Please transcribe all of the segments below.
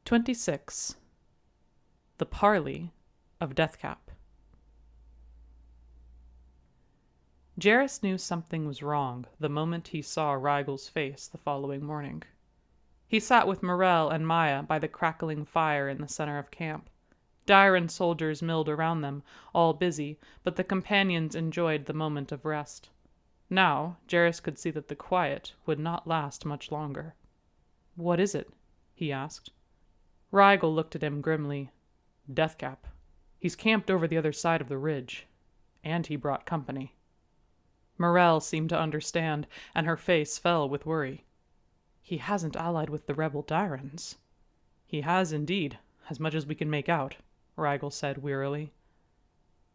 26. The Parley of Deathcap. Jarrus knew something was wrong the moment he saw Rygel's face the following morning. He sat with Morell and Maya by the crackling fire in the center of camp. Dairon soldiers milled around them, all busy, but the companions enjoyed the moment of rest. Now, Jarrus could see that the quiet would not last much longer. "What is it?" he asked. Rygel looked at him grimly. "Deathcap. He's camped over the other side of the ridge. And he brought company." Morell seemed to understand, and her face fell with worry. "He hasn't allied with the rebel Dairans." "He has indeed, as much as we can make out," Rygel said wearily.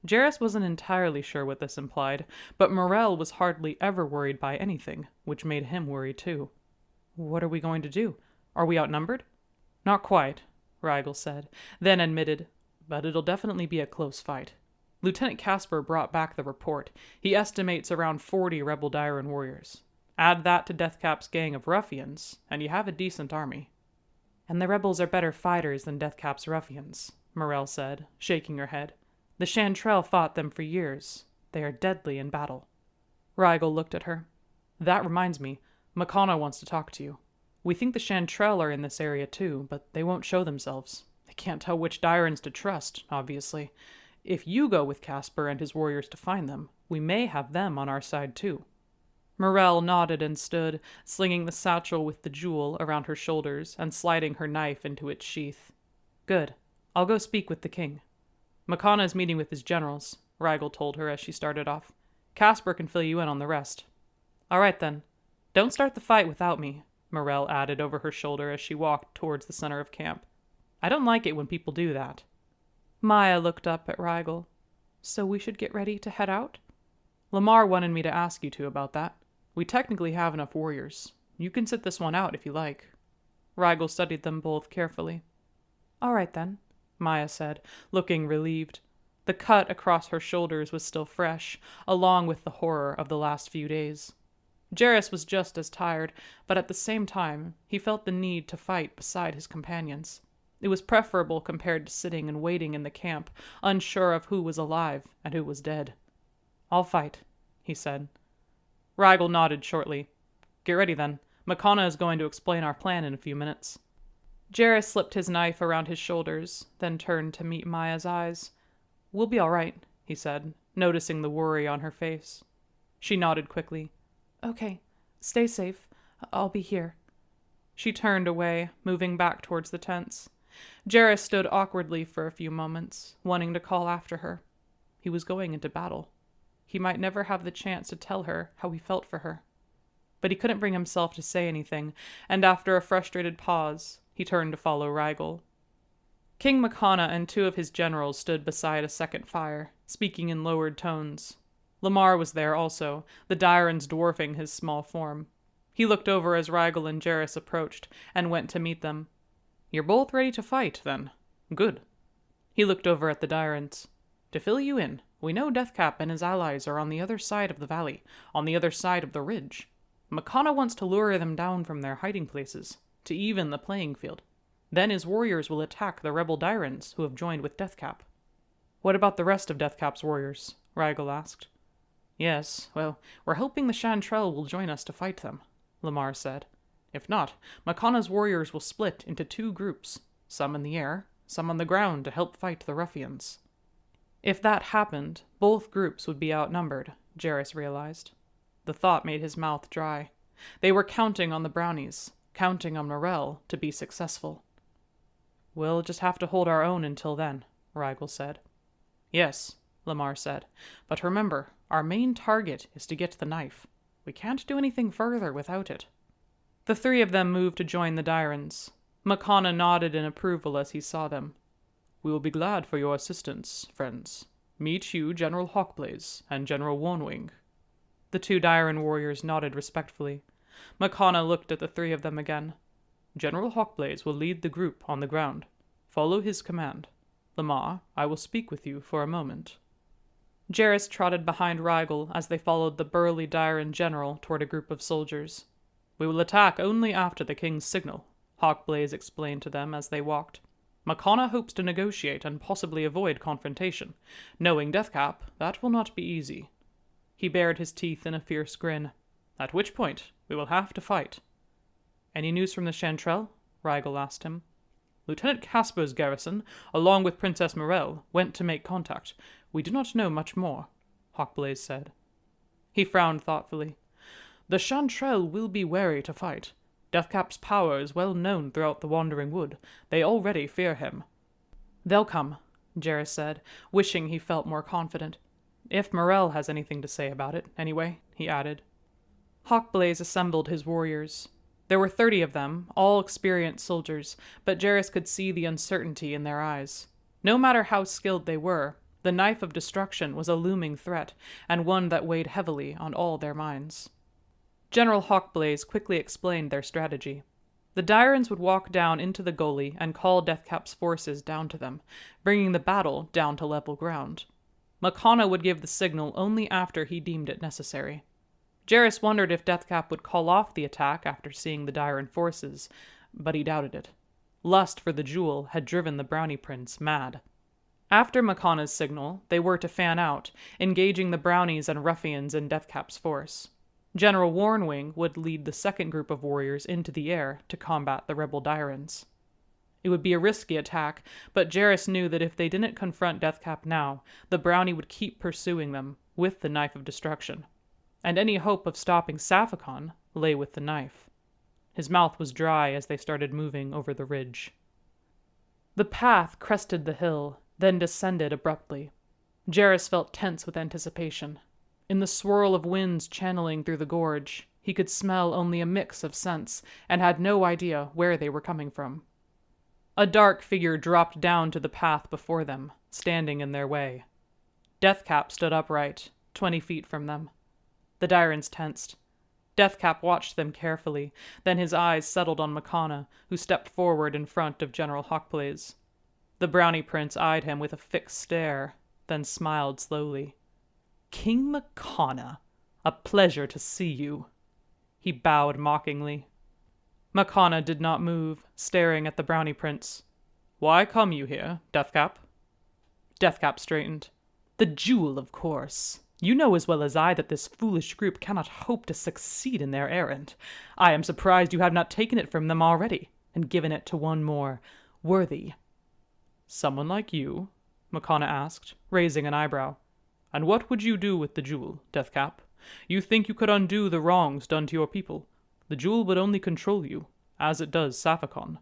Jarrus wasn't entirely sure what this implied, but Morell was hardly ever worried by anything, which made him worry too. "What are we going to do? Are we outnumbered?" "Not quite," Rygel said, then admitted, "but it'll definitely be a close fight. Lieutenant Casper brought back the report. He estimates around 40 rebel Dairon warriors. Add that to Deathcap's gang of ruffians, and you have a decent army." "And the rebels are better fighters than Deathcap's ruffians," Morell said, shaking her head. "The Chantrell fought them for years. They are deadly in battle." Rygel looked at her. "That reminds me, Makana wants to talk to you. We think the Chantrell are in this area too, but they won't show themselves. They can't tell which Dairans to trust, obviously. If you go with Casper and his warriors to find them, we may have them on our side too." Morell nodded and stood, slinging the satchel with the jewel around her shoulders and sliding her knife into its sheath. "Good. I'll go speak with the king." "Makana is meeting with his generals," Rygel told her as she started off. "Casper can fill you in on the rest." "All right then. Don't start the fight without me," Morell added over her shoulder as she walked towards the center of camp. "I don't like it when people do that." Maya looked up at Rygel. "So we should get ready to head out?" "Lamar wanted me to ask you two about that. We technically have enough warriors. You can sit this one out if you like." Rygel studied them both carefully. "All right then," Maya said, looking relieved. The cut across her shoulders was still fresh, along with the horror of the last few days. Jarrus was just as tired, but at the same time, he felt the need to fight beside his companions. It was preferable compared to sitting and waiting in the camp, unsure of who was alive and who was dead. "I'll fight," he said. Rygel nodded shortly. "Get ready then. Makana is going to explain our plan in a few minutes." Jarrus slipped his knife around his shoulders, then turned to meet Maya's eyes. "We'll be all right," he said, noticing the worry on her face. She nodded quickly. "Okay. Stay safe. I'll be here." She turned away, moving back towards the tents. Jarrus stood awkwardly for a few moments, wanting to call after her. He was going into battle. He might never have the chance to tell her how he felt for her. But he couldn't bring himself to say anything, and after a frustrated pause, he turned to follow Rygel. King Makana and two of his generals stood beside a second fire, speaking in lowered tones. Lamar was there also, the Dairans dwarfing his small form. He looked over as Rygel and Jarrus approached, and went to meet them. "You're both ready to fight, then. Good." He looked over at the Dairans. "To fill you in, we know Deathcap and his allies are on the other side of the valley, on the other side of the ridge. Makana wants to lure them down from their hiding places, to even the playing field. Then his warriors will attack the rebel Dairans who have joined with Deathcap." "What about the rest of Deathcap's warriors?" Rygel asked. "Yes, well, we're hoping the Chantrell will join us to fight them," Lamar said. "If not, Makana's warriors will split into two groups, some in the air, some on the ground to help fight the ruffians." If that happened, both groups would be outnumbered, Jarrus realized. The thought made his mouth dry. They were counting on the brownies, counting on Morell to be successful. "We'll just have to hold our own until then," Rygel said. "Yes," Lamar said, "but remember, our main target is to get the knife. We can't do anything further without it." The three of them moved to join the Dairans. Makana nodded in approval as he saw them. "We will be glad for your assistance, friends. Meet you, General Hawkblaze and General Warnwing." The two Dairon warriors nodded respectfully. Makana looked at the three of them again. "General Hawkblaze will lead the group on the ground. Follow his command. Lamar, I will speak with you for a moment." Jarrus trotted behind Rygel as they followed the burly Dairon general toward a group of soldiers. "We will attack only after the king's signal. Hawkblaze explained to them as they walked. "Makana hopes to negotiate and possibly avoid confrontation. Knowing Deathcap, that will not be easy." He bared his teeth in a fierce grin. "At which point, we will have to fight." "Any news from the Chantrelle?" Rigel asked him. "Lieutenant Casper's garrison, along with Princess Morel, went to make contact. We do not know much more," Hawkblaze said. He frowned thoughtfully. "The Chantrelle will be wary to fight. Deathcap's power is well known throughout the Wandering Wood. They already fear him." "They'll come," Jarrus said, wishing he felt more confident. "If Morel has anything to say about it, anyway," he added. Hawkblaze assembled his warriors. There were 30 of them, all experienced soldiers, but Jarrus could see the uncertainty in their eyes. No matter how skilled they were, the knife of destruction was a looming threat, and one that weighed heavily on all their minds. General Hawkblaze quickly explained their strategy. The Dyrans would walk down into the gully and call Deathcap's forces down to them, bringing the battle down to level ground. Makana would give the signal only after he deemed it necessary. Jarrus wondered if Deathcap would call off the attack after seeing the Dyran forces, but he doubted it. Lust for the jewel had driven the Brownie Prince mad. After Makana's signal, they were to fan out, engaging the Brownies and ruffians in Deathcap's force. General Warnwing would lead the second group of warriors into the air to combat the rebel Dyrans. It would be a risky attack, but Jarrus knew that if they didn't confront Deathcap now, the Brownie would keep pursuing them with the Knife of Destruction. And any hope of stopping Saphicon lay with the knife. His mouth was dry as they started moving over the ridge. The path crested the hill, then descended abruptly. Jarrus felt tense with anticipation. In the swirl of winds channeling through the gorge, he could smell only a mix of scents, and had no idea where they were coming from. A dark figure dropped down to the path before them, standing in their way. Deathcap stood upright, 20 feet from them. The Dyrans tensed. Deathcap watched them carefully, then his eyes settled on Makana, who stepped forward in front of General Hawkblaze. The Brownie Prince eyed him with a fixed stare, then smiled slowly. "King Makana, a pleasure to see you." He bowed mockingly. Makana did not move, staring at the Brownie Prince. "Why come you here, Deathcap?" Deathcap straightened. "The jewel, of course. You know as well as I that this foolish group cannot hope to succeed in their errand. I am surprised you have not taken it from them already, and given it to one more worthy." "Someone like you?" Makana asked, raising an eyebrow. "And what would you do with the jewel, Deathcap? You think you could undo the wrongs done to your people? The jewel would only control you, as it does Saphicon."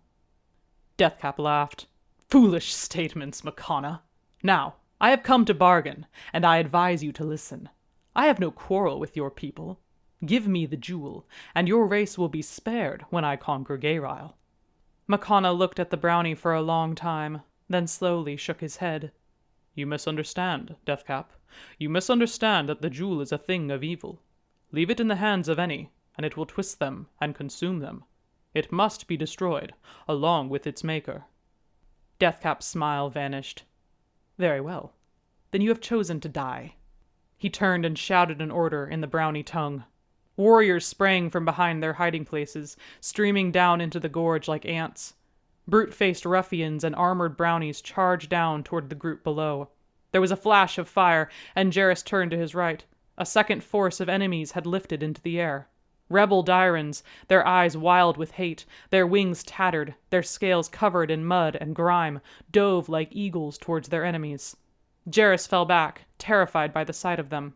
Deathcap laughed. "Foolish statements, Makana. Now, I have come to bargain, and I advise you to listen. I have no quarrel with your people. Give me the jewel, and your race will be spared when I conquer Gayryle." Makana looked at the Brownie for a long time, then slowly shook his head. "You misunderstand, Deathcap. You misunderstand that the jewel is a thing of evil. Leave it in the hands of any, and it will twist them and consume them. It must be destroyed, along with its maker." Deathcap's smile vanished. "Very well. Then you have chosen to die." He turned and shouted an order in the Brownie tongue. Warriors sprang from behind their hiding places, streaming down into the gorge like ants. Brute-faced ruffians and armored Brownies charged down toward the group below. There was a flash of fire, and Jarrus turned to his right. A second force of enemies had lifted into the air. Rebel Dyrans, their eyes wild with hate, their wings tattered, their scales covered in mud and grime, dove like eagles towards their enemies. Jarrus fell back, terrified by the sight of them.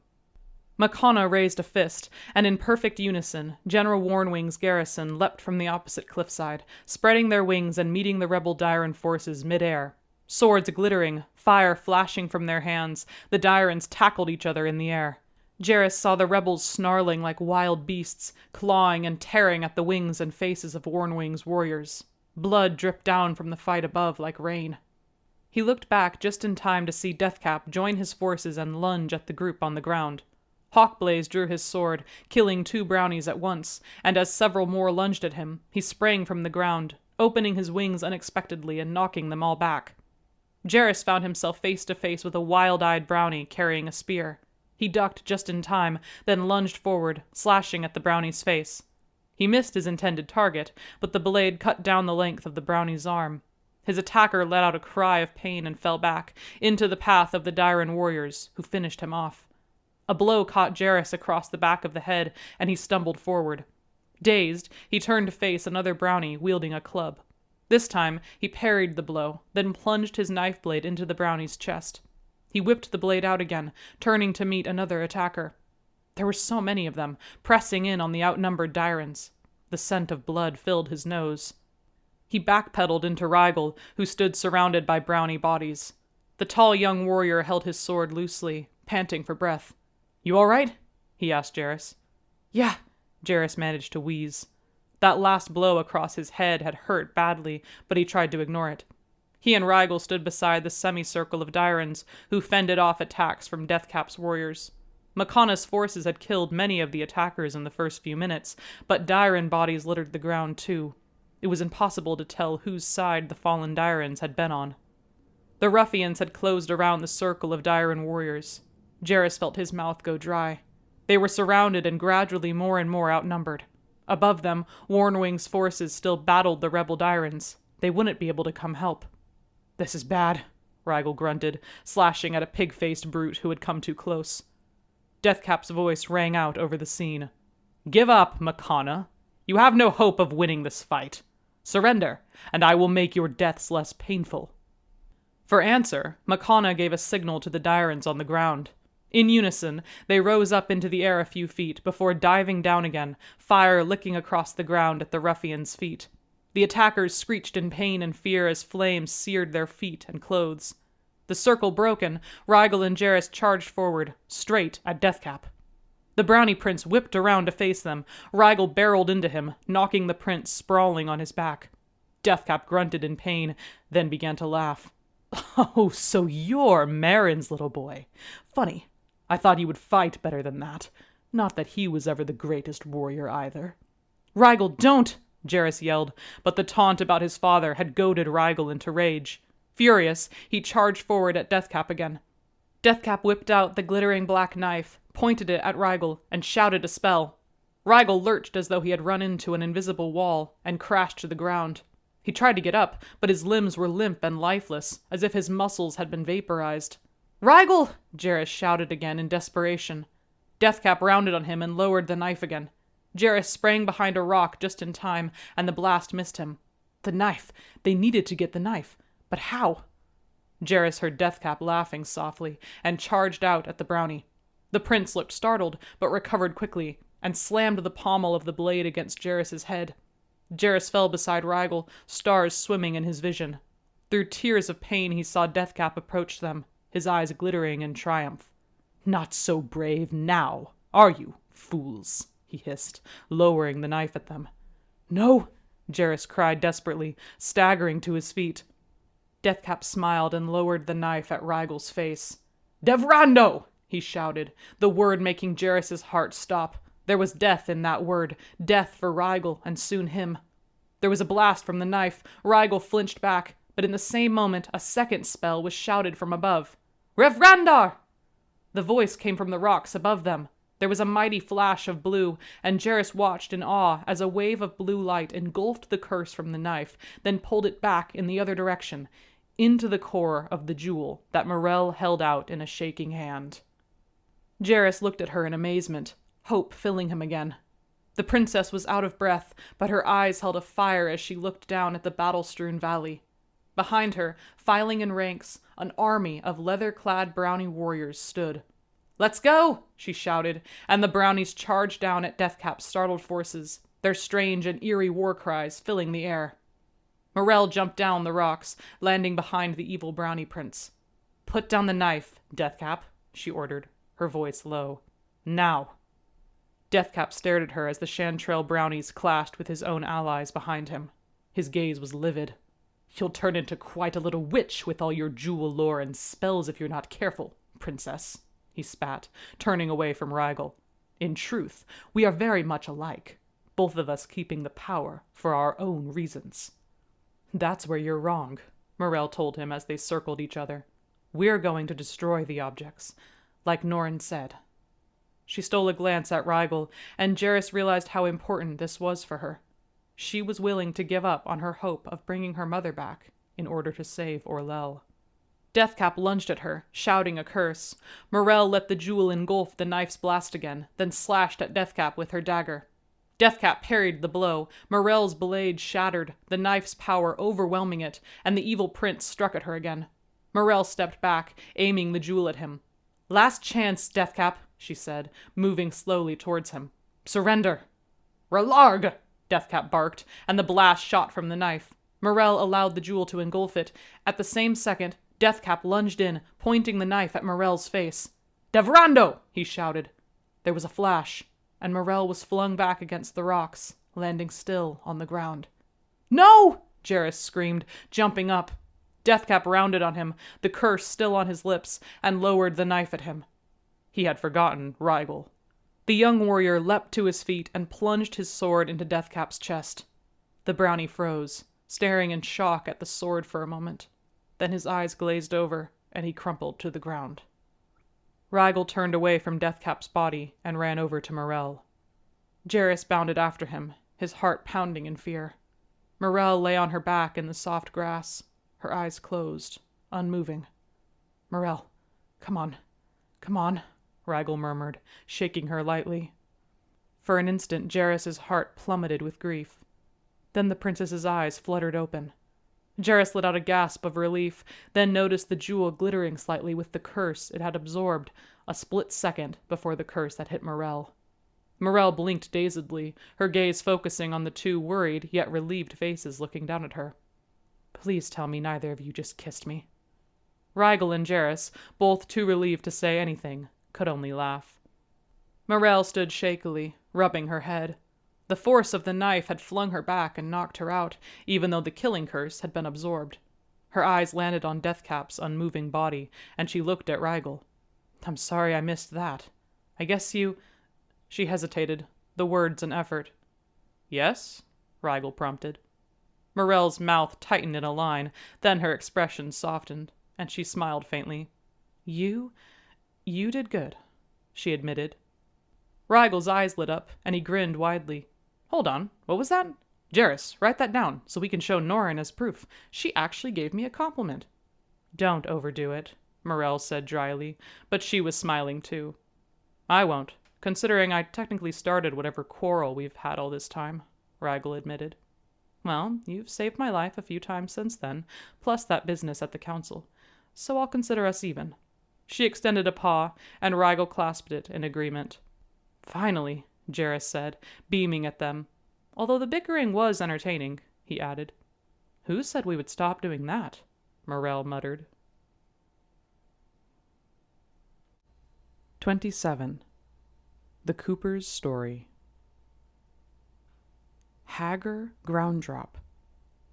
Makana raised a fist, and in perfect unison, General Warnwing's garrison leapt from the opposite cliffside, spreading their wings and meeting the rebel Dyran forces mid-air. Swords glittering, fire flashing from their hands, the Dyrans tackled each other in the air. Jarrus saw the rebels snarling like wild beasts, clawing and tearing at the wings and faces of Warnwing's warriors. Blood dripped down from the fight above like rain. He looked back just in time to see Deathcap join his forces and lunge at the group on the ground. Hawkblaze drew his sword, killing 2 Brownies at once, and as several more lunged at him, he sprang from the ground, opening his wings unexpectedly and knocking them all back. Jarrus found himself face to face with a wild-eyed Brownie carrying a spear. He ducked just in time, then lunged forward, slashing at the Brownie's face. He missed his intended target, but the blade cut down the length of the brownie's arm. His attacker let out a cry of pain and fell back, into the path of the Dairon warriors, who finished him off. A blow caught Jarrus across the back of the head, and he stumbled forward. Dazed, he turned to face another brownie wielding a club. This time, he parried the blow, then plunged his knife blade into the brownie's chest. He whipped the blade out again, turning to meet another attacker. There were so many of them, pressing in on the outnumbered Dairans. The scent of blood filled his nose. He backpedaled into Rigel, who stood surrounded by brownie bodies. The tall young warrior held his sword loosely, panting for breath. "You all right?" he asked Jarrus. "Yeah," Jarrus managed to wheeze. That last blow across his head had hurt badly, but he tried to ignore it. He and Rigel stood beside the semicircle of Dairans, who fended off attacks from Deathcap's warriors. Makana's forces had killed many of the attackers in the first few minutes, but Dairan bodies littered the ground too. It was impossible to tell whose side the fallen Dairans had been on. The ruffians had closed around the circle of Dairan warriors. Jarrus felt his mouth go dry. They were surrounded and gradually more and more outnumbered. Above them, Warnwing's forces still battled the rebel Dairans. They wouldn't be able to come help. "This is bad," Rigel grunted, slashing at a pig-faced brute who had come too close. Deathcap's voice rang out over the scene. "Give up, Makana. You have no hope of winning this fight. Surrender, and I will make your deaths less painful." For answer, Makana gave a signal to the Dairans on the ground. In unison, they rose up into the air a few feet before diving down again, fire licking across the ground at the ruffians' feet. The attackers screeched in pain and fear as flames seared their feet and clothes. The circle broken, Rigel and Jarrus charged forward, straight at Deathcap. The brownie prince whipped around to face them. Rigel barreled into him, knocking the prince sprawling on his back. Deathcap grunted in pain, then began to laugh. "Oh, so you're Marin's little boy. Funny. I thought he would fight better than that. Not that he was ever the greatest warrior either." "Rigel, don't!" Jarrus yelled, but the taunt about his father had goaded Rigel into rage. Furious, he charged forward at Deathcap again. Deathcap whipped out the glittering black knife, pointed it at Rigel, and shouted a spell. Rigel lurched as though he had run into an invisible wall and crashed to the ground. He tried to get up, but his limbs were limp and lifeless, as if his muscles had been vaporized. "Rigel!" Jarrus shouted again in desperation. Deathcap rounded on him and lowered the knife again. Jarrus sprang behind a rock just in time, and the blast missed him. The knife! They needed to get the knife. But how? Jarrus heard Deathcap laughing softly, and charged out at the brownie. The prince looked startled, but recovered quickly, and slammed the pommel of the blade against Jarrus's head. Jarrus fell beside Rigel, stars swimming in his vision. Through tears of pain he saw Deathcap approach them, his eyes glittering in triumph. "Not so brave now, are you, fools?" he hissed, lowering the knife at them. "No!" Jarrus cried desperately, staggering to his feet. Deathcap smiled and lowered the knife at Rigel's face. "Devrando!" he shouted, the word making Jarrus's heart stop. There was death in that word, death for Rigel and soon him. There was a blast from the knife. Rigel flinched back, but in the same moment a second spell was shouted from above. "Revrandar!" The voice came from the rocks above them. There was a mighty flash of blue, and Jarrus watched in awe as a wave of blue light engulfed the curse from the knife, then pulled it back in the other direction, into the core of the jewel that Morell held out in a shaking hand. Jarrus looked at her in amazement, hope filling him again. The princess was out of breath, but her eyes held a fire as she looked down at the battle-strewn valley. Behind her, filing in ranks, an army of leather-clad brownie warriors stood. "Let's go!" she shouted, and the brownies charged down at Deathcap's startled forces, their strange and eerie war cries filling the air. Morell jumped down the rocks, landing behind the evil brownie prince. "Put down the knife, Deathcap," she ordered, her voice low. "Now." Deathcap stared at her as the Chantrell brownies clashed with his own allies behind him. His gaze was livid. "You'll turn into quite a little witch with all your jewel lore and spells if you're not careful, princess," he spat, turning away from Rigel. "In truth, we are very much alike, both of us keeping the power for our own reasons." "That's where you're wrong," Morell told him as they circled each other. "We're going to destroy the objects, like Norn said." She stole a glance at Rigel, and Jarrus realized how important this was for her. She was willing to give up on her hope of bringing her mother back in order to save Orlell. Deathcap lunged at her, shouting a curse. Morel let the jewel engulf the knife's blast again, then slashed at Deathcap with her dagger. Deathcap parried the blow. Morel's blade shattered, the knife's power overwhelming it, and the evil prince struck at her again. Morel stepped back, aiming the jewel at him. "Last chance, Deathcap," she said, moving slowly towards him. "Surrender." "Relarg!" Deathcap barked, and the blast shot from the knife. Morel allowed the jewel to engulf it. At the same second, Deathcap lunged in, pointing the knife at Morel's face. "Devrando!" he shouted. There was a flash, and Morel was flung back against the rocks, landing still on the ground. "No!" Jarrus screamed, jumping up. Deathcap rounded on him, the curse still on his lips, and lowered the knife at him. He had forgotten Rigel. The young warrior leapt to his feet and plunged his sword into Deathcap's chest. The brownie froze, staring in shock at the sword for a moment. Then his eyes glazed over, and he crumpled to the ground. Rigel turned away from Deathcap's body and ran over to Morel. Jarrus bounded after him, his heart pounding in fear. Morel lay on her back in the soft grass, her eyes closed, unmoving. "Morel, come on, Rigel murmured, shaking her lightly. For an instant Jarrus's heart plummeted with grief. Then the princess's eyes fluttered open. Jarrus let out a gasp of relief, then noticed the jewel glittering slightly with the curse it had absorbed, a split second before the curse had hit Morel. Morel blinked dazedly, her gaze focusing on the two worried yet relieved faces looking down at her. "Please tell me neither of you just kissed me." Rigel and Jarrus, both too relieved to say anything, could only laugh. Morel stood shakily, rubbing her head. The force of the knife had flung her back and knocked her out, even though the killing curse had been absorbed. Her eyes landed on Deathcap's unmoving body, and she looked at Rigel. "I'm sorry I missed that. I guess you—" She hesitated, the words an effort. "Yes?" Rigel prompted. Morel's mouth tightened in a line, then her expression softened, and she smiled faintly. You did good," she admitted. Rigel's eyes lit up, and he grinned widely. "Hold on, what was that? Jarrus, write that down, so we can show Norin as proof. She actually gave me a compliment." "Don't overdo it," Morel said dryly, but she was smiling too. "I won't, considering I technically started whatever quarrel we've had all this time," Rigel admitted. "Well, you've saved my life a few times since then, plus that business at the council, so I'll consider us even." She extended a paw, and Rigel clasped it in agreement. "Finally," Jarrus said, beaming at them. "Although the bickering was entertaining," he added. "Who said we would stop doing that?" Morel muttered. 27. The Cooper's Story. Hagar Grounddrop.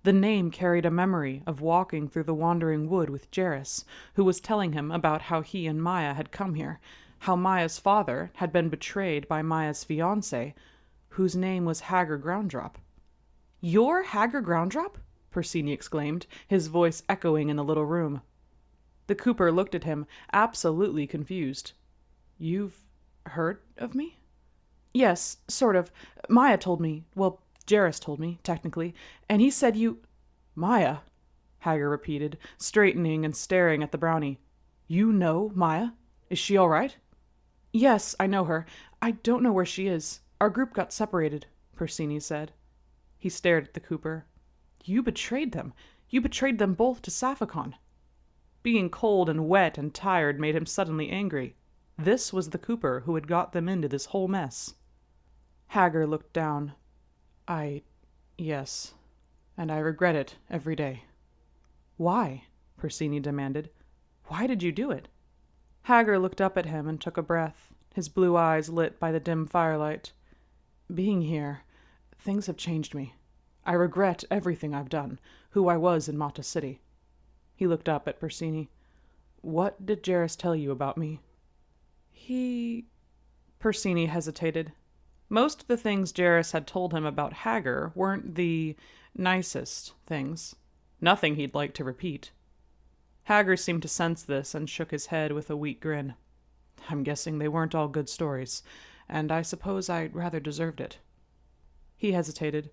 The name carried a memory of walking through the wandering wood with Jarrus, who was telling him about how he and Maya had come here, how Maya's father had been betrayed by Maya's fiancé, whose name was Hagar Grounddrop. "You're Hagar Grounddrop?" Persini exclaimed, his voice echoing in the little room. The Cooper looked at him, absolutely confused. "You've heard of me?" "Yes, sort of. Maya told me. Well, Jarrus told me, technically, and he said you—" "Maya?" Hagar repeated, straightening and staring at the brownie. "You know Maya? Is she all right?" "Yes, I know her. I don't know where she is. Our group got separated," Persini said. He stared at the Cooper. "You betrayed them. You betrayed them both to Saphicon." Being cold and wet and tired made him suddenly angry. This was the Cooper who had got them into this whole mess. Hagar looked down. Yes, and I regret it every day." "Why?" Persini demanded. "Why did you do it?" Hagar looked up at him and took a breath, his blue eyes lit by the dim firelight. "Being here, things have changed me. I regret everything I've done, who I was in Mata City." He looked up at Persini. "What did Jarrus tell you about me?" Persini hesitated. Most of the things Jarrus had told him about Hagar weren't the nicest things. Nothing he'd like to repeat. Hagar seemed to sense this and shook his head with a weak grin. I'm guessing they weren't all good stories, and I suppose I rather deserved it." He hesitated.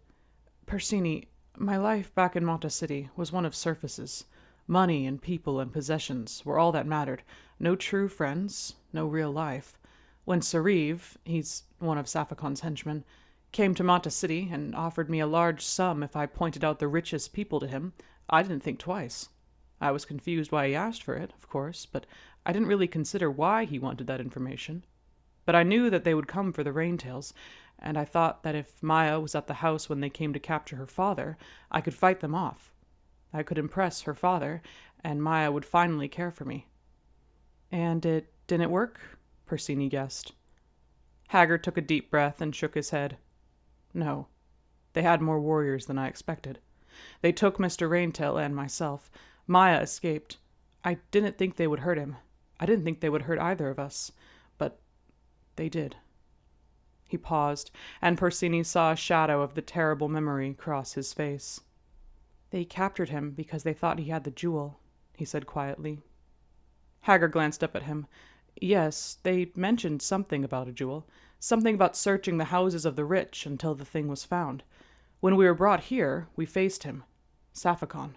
"Persini, my life back in Mata City was one of surfaces. Money and people and possessions were all that mattered. No true friends, no real life. When Sariv, he's one of Safakon's henchmen, came to Mata City and offered me a large sum if I pointed out the richest people to him, I didn't think twice. I was confused why he asked for it, of course, but I didn't really consider why he wanted that information. But I knew that they would come for the Raintails, and I thought that if Maya was at the house when they came to capture her father, I could fight them off. I could impress her father, and Maya would finally care for me." "And it didn't work?" Persini guessed. Haggard took a deep breath and shook his head. "No. They had more warriors than I expected. They took Mr. Raintail and myself. Maya escaped. I didn't think they would hurt him. I didn't think they would hurt either of us. But they did." He paused, and Persini saw a shadow of the terrible memory cross his face. "They captured him because they thought he had the jewel," he said quietly. Haggard glanced up at him. "Yes, they mentioned something about a jewel. Something about searching the houses of the rich until the thing was found. When we were brought here, we faced him. Safakon.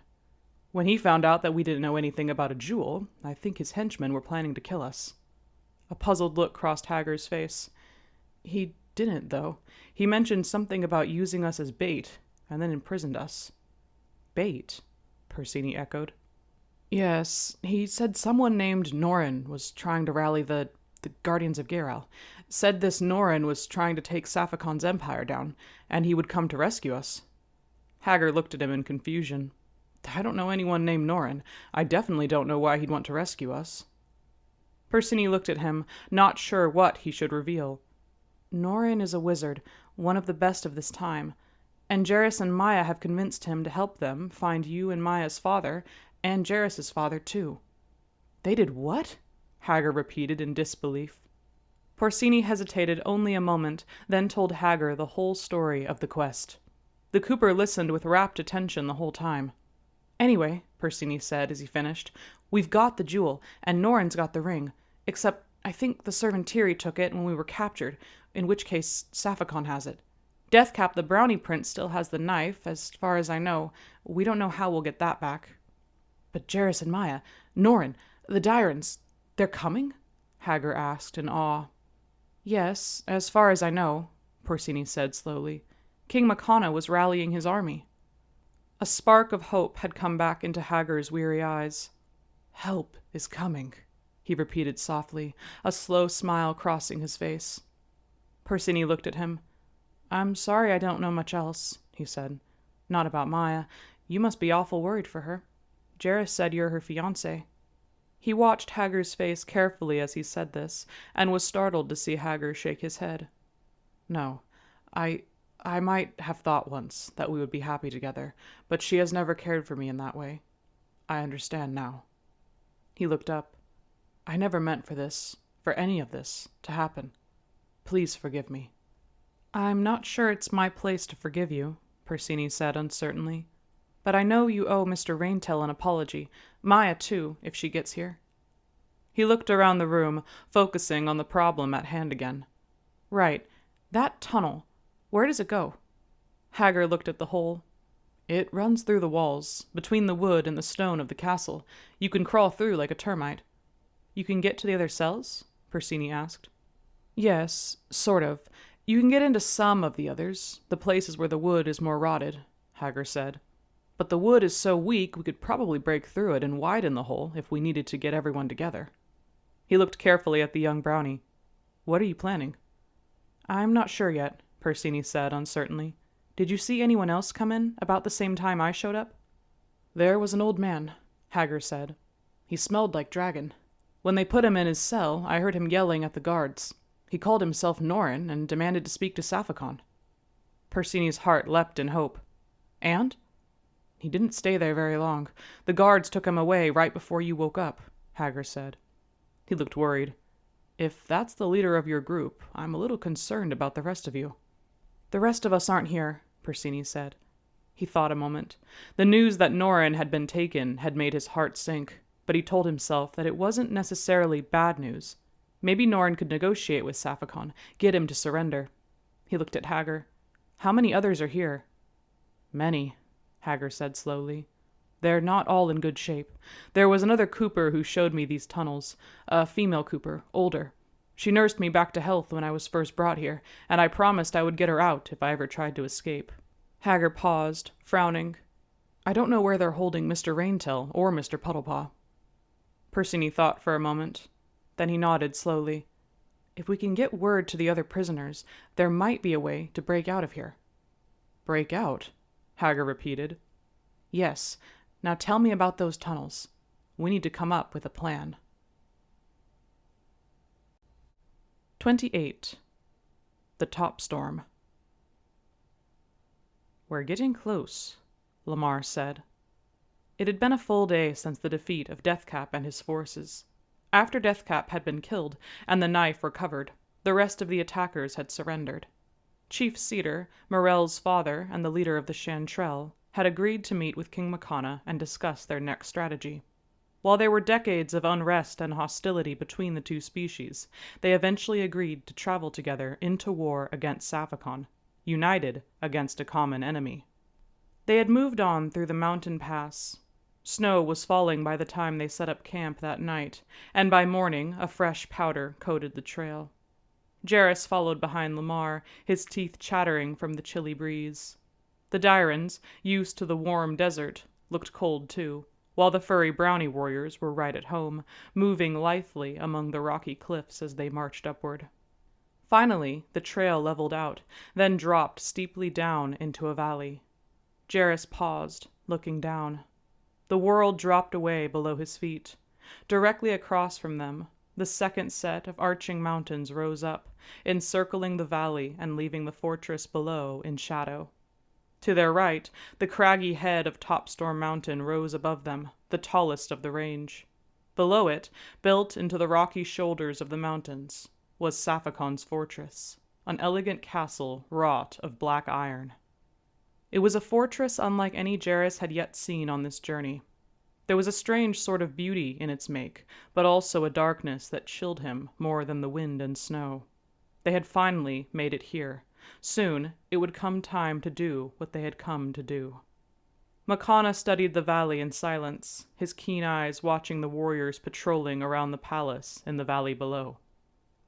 When he found out that we didn't know anything about a jewel, I think his henchmen were planning to kill us." A puzzled look crossed Haggard's face. "He didn't, though. He mentioned something about using us as bait, and then imprisoned us." "Bait?" Persini echoed. "Yes, he said someone named Norin was trying to rally the Guardians of Geral. Said this Norin was trying to take Safakon's empire down, and he would come to rescue us." Haggard looked at him in confusion. "I don't know anyone named Norin. I definitely don't know why he'd want to rescue us." Persini looked at him, not sure what he should reveal. "Norin is a wizard, one of the best of this time, and Jairus and Maya have convinced him to help them find you and Maya's father, and Jairus' father, too." "They did what?" Haggard repeated in disbelief. Persini hesitated only a moment, then told Haggard the whole story of the quest. The Cooper listened with rapt attention the whole time. "Anyway," Persini said as he finished, "we've got the jewel, and Norin's got the ring, except I think the Servantiri took it when we were captured, in which case Safakon has it. Deathcap the Brownie Prince still has the knife, as far as I know. We don't know how we'll get that back." "But Jairus and Maya, Norin, the Dyrans, they're coming?" Haggard asked in awe. "Yes, as far as I know," Persini said slowly. "King Makana was rallying his army." A spark of hope had come back into Haggard's weary eyes. "Help is coming," he repeated softly, a slow smile crossing his face. Persini looked at him. "I'm sorry I don't know much else," he said. "Not about Maya. You must be awful worried for her. Jairus said you're her fiancé." He watched Haggard's face carefully as he said this, and was startled to see Haggard shake his head. "No, I might have thought once that we would be happy together, but she has never cared for me in that way. I understand now." He looked up. "I never meant for any of this, to happen. Please forgive me." "I'm not sure it's my place to forgive you," Persini said uncertainly. "But I know you owe Mr. Raintail an apology. Maya, too, if she gets here." He looked around the room, focusing on the problem at hand again. "Right. That tunnel. Where does it go?" Haggard looked at the hole. "It runs through the walls, between the wood and the stone of the castle. You can crawl through like a termite." "You can get to the other cells?" Persini asked. "Yes, sort of. You can get into some of the others, the places where the wood is more rotted," Haggard said. "But the wood is so weak we could probably break through it and widen the hole if we needed to get everyone together." He looked carefully at the young brownie. "What are you planning?" "I'm not sure yet," Persini said uncertainly. "Did you see anyone else come in about the same time I showed up?" "There was an old man," Haggard said. "He smelled like dragon. When they put him in his cell, I heard him yelling at the guards. He called himself Norin and demanded to speak to Safakon." Persini's heart leapt in hope. "And?" "He didn't stay there very long. The guards took him away right before you woke up," Haggard said. He looked worried. "If that's the leader of your group, I'm a little concerned about the rest of you." "The rest of us aren't here," Persini said. He thought a moment. The news that Norin had been taken had made his heart sink, but he told himself that it wasn't necessarily bad news. Maybe Norn could negotiate with Safakon, get him to surrender. He looked at Hagar. How many others are here? Many, Hagar said slowly. They're not all in good shape. There was another Cooper who showed me these tunnels, a female Cooper, older. She nursed me back to health when I was first brought here, and I promised I would get her out if I ever tried to escape. Hagar paused, frowning. I don't know where they're holding Mr. Raintail or Mr. Puddlepaw. Persigny thought for a moment. Then he nodded slowly. If we can get word to the other prisoners, there might be a way to break out of here. Break out? Hagar repeated. Yes. Now tell me about those tunnels. We need to come up with a plan. 28. The Top Storm. We're getting close, Lamar said. It had been a full day since the defeat of Deathcap and his forces. After Deathcap had been killed and the knife recovered, the rest of the attackers had surrendered. Chief Cedar, Morell's father and the leader of the Chantrelle, had agreed to meet with King Makana and discuss their next strategy. While there were decades of unrest and hostility between the two species, they eventually agreed to travel together into war against Safakon, united against a common enemy. They had moved on through the mountain pass. Snow was falling by the time they set up camp that night, and by morning a fresh powder coated the trail. Jarrus followed behind Lamar, his teeth chattering from the chilly breeze. The Dyrans, used to the warm desert, looked cold too, while the furry brownie warriors were right at home, moving lithely among the rocky cliffs as they marched upward. Finally, the trail leveled out, then dropped steeply down into a valley. Jarrus paused, looking down. The world dropped away below his feet. Directly across from them, the second set of arching mountains rose up, encircling the valley and leaving the fortress below in shadow. To their right, the craggy head of Topstorm Mountain rose above them, the tallest of the range. Below it, built into the rocky shoulders of the mountains, was Safakon's fortress, an elegant castle wrought of black iron. It was a fortress unlike any Jarrus had yet seen on this journey. There was a strange sort of beauty in its make, but also a darkness that chilled him more than the wind and snow. They had finally made it here. Soon it would come time to do what they had come to do. Makana studied the valley in silence, his keen eyes watching the warriors patrolling around the palace in the valley below.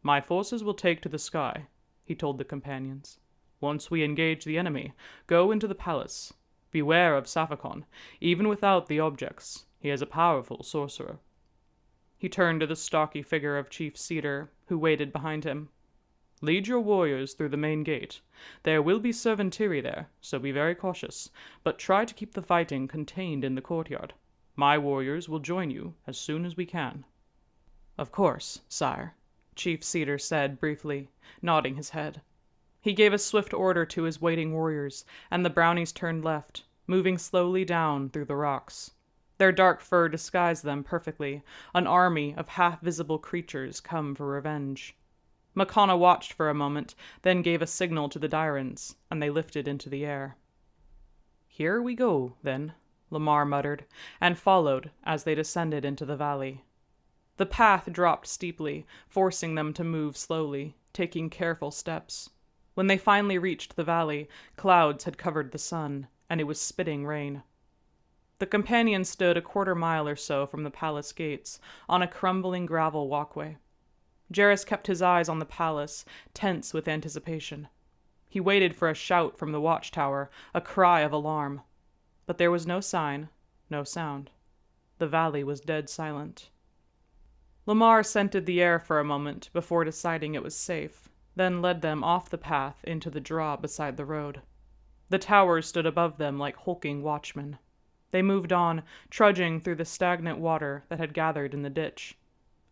My forces will take to the sky, he told the companions. Once we engage the enemy, go into the palace. Beware of Safakon. Even without the objects, he is a powerful sorcerer. He turned to the stocky figure of Chief Cedar, who waited behind him. Lead your warriors through the main gate. There will be servantiri there, so be very cautious, but try to keep the fighting contained in the courtyard. My warriors will join you as soon as we can. Of course, sire, Chief Cedar said briefly, nodding his head. He gave a swift order to his waiting warriors, and the brownies turned left, moving slowly down through the rocks. Their dark fur disguised them perfectly, an army of half-visible creatures come for revenge. Makana watched for a moment, then gave a signal to the Dyrans, and they lifted into the air. Here we go, then, Lamar muttered, and followed as they descended into the valley. The path dropped steeply, forcing them to move slowly, taking careful steps. When they finally reached the valley, clouds had covered the sun, and it was spitting rain. The companions stood a quarter-mile or so from the palace gates, on a crumbling gravel walkway. Jarrus kept his eyes on the palace, tense with anticipation. He waited for a shout from the watchtower, a cry of alarm. But there was no sign, no sound. The valley was dead silent. Lamar scented the air for a moment before deciding it was safe, then led them off the path into the draw beside the road. The towers stood above them like hulking watchmen. They moved on, trudging through the stagnant water that had gathered in the ditch.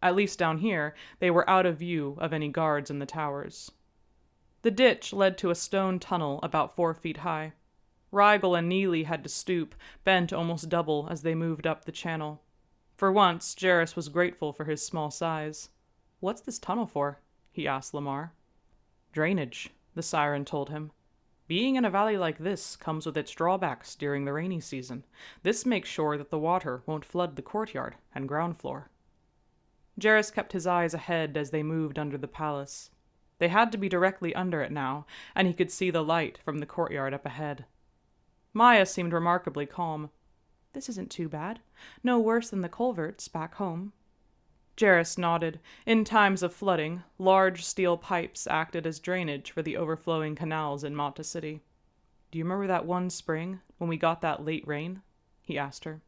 At least down here, they were out of view of any guards in the towers. The ditch led to a stone tunnel about 4 feet high. Rigel and Neely had to stoop, bent almost double as they moved up the channel. For once, Jarrus was grateful for his small size. What's this tunnel for? He asked Lamar. Drainage, the siren told him. Being in a valley like this comes with its drawbacks during the rainy season. This makes sure that the water won't flood the courtyard and ground floor. Jarrus kept his eyes ahead as they moved under the palace. They had to be directly under it now, and he could see the light from the courtyard up ahead. Maya seemed remarkably calm. "This isn't too bad. No worse than the culverts back home." Jarrus nodded. In times of flooding, large steel pipes acted as drainage for the overflowing canals in Mata City. "Do you remember that one spring when we got that late rain?" he asked her.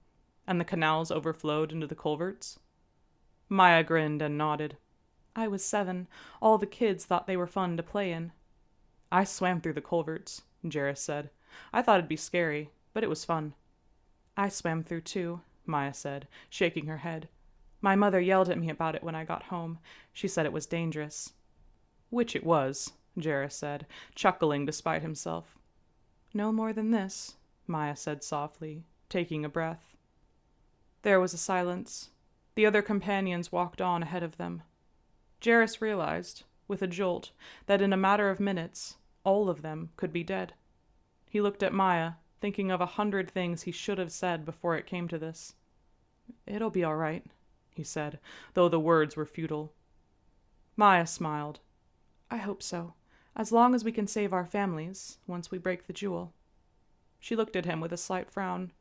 "And the canals overflowed into the culverts?" Maya grinned and nodded. "I was 7. All the kids thought they were fun to play in." "I swam through the culverts," Jarrus said. "I thought it'd be scary, but it was fun." "I swam through too," Maya said, shaking her head. "My mother yelled at me about it when I got home. She said it was dangerous." "Which it was," Jarrus said, chuckling despite himself. "No more than this," Maya said softly, taking a breath. There was a silence. The other companions walked on ahead of them. Jarrus realized, with a jolt, that in a matter of minutes, all of them could be dead. He looked at Maya, thinking of 100 things he should have said before it came to this. "It'll be all right," he said, though the words were futile. Maya smiled. "I hope so, as long as we can save our families, once we break the jewel." She looked at him with a slight frown.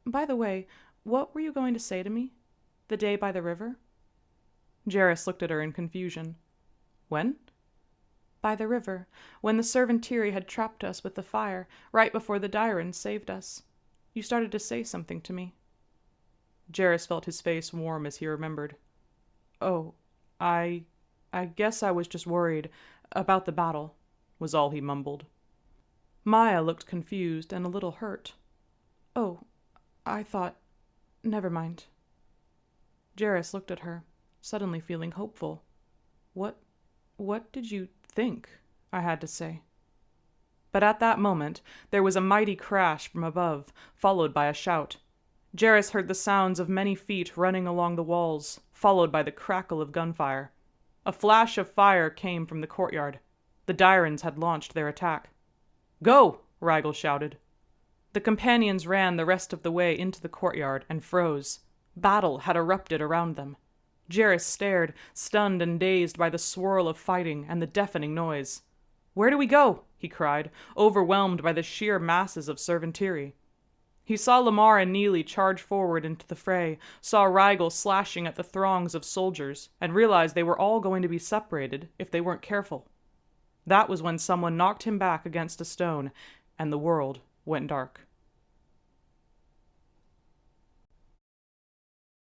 "By the way, what were you going to say to me? The day by the river?" Jarrus looked at her in confusion. "When?" "By the river, when the Servantiri had trapped us with the fire, right before the Dyrans saved us. You started to say something to me." Jarrus felt his face warm as he remembered. "Oh, I guess I was just worried about the battle," was all he mumbled. Maya looked confused and a little hurt. "Oh, I thought... Never mind." Jarrus looked at her, suddenly feeling hopeful. What did you think I had to say?" But at that moment, there was a mighty crash from above, followed by a shout. Jarrus heard the sounds of many feet running along the walls, followed by the crackle of gunfire. A flash of fire came from the courtyard. The Dyrans had launched their attack. "Go!" Rigel shouted. The companions ran the rest of the way into the courtyard and froze. Battle had erupted around them. Jarrus stared, stunned and dazed by the swirl of fighting and the deafening noise. "Where do we go?" he cried, overwhelmed by the sheer masses of Servantiri. He saw Lamar and Neely charge forward into the fray, saw Rigel slashing at the throngs of soldiers, and realized they were all going to be separated if they weren't careful. That was when someone knocked him back against a stone, and the world went dark.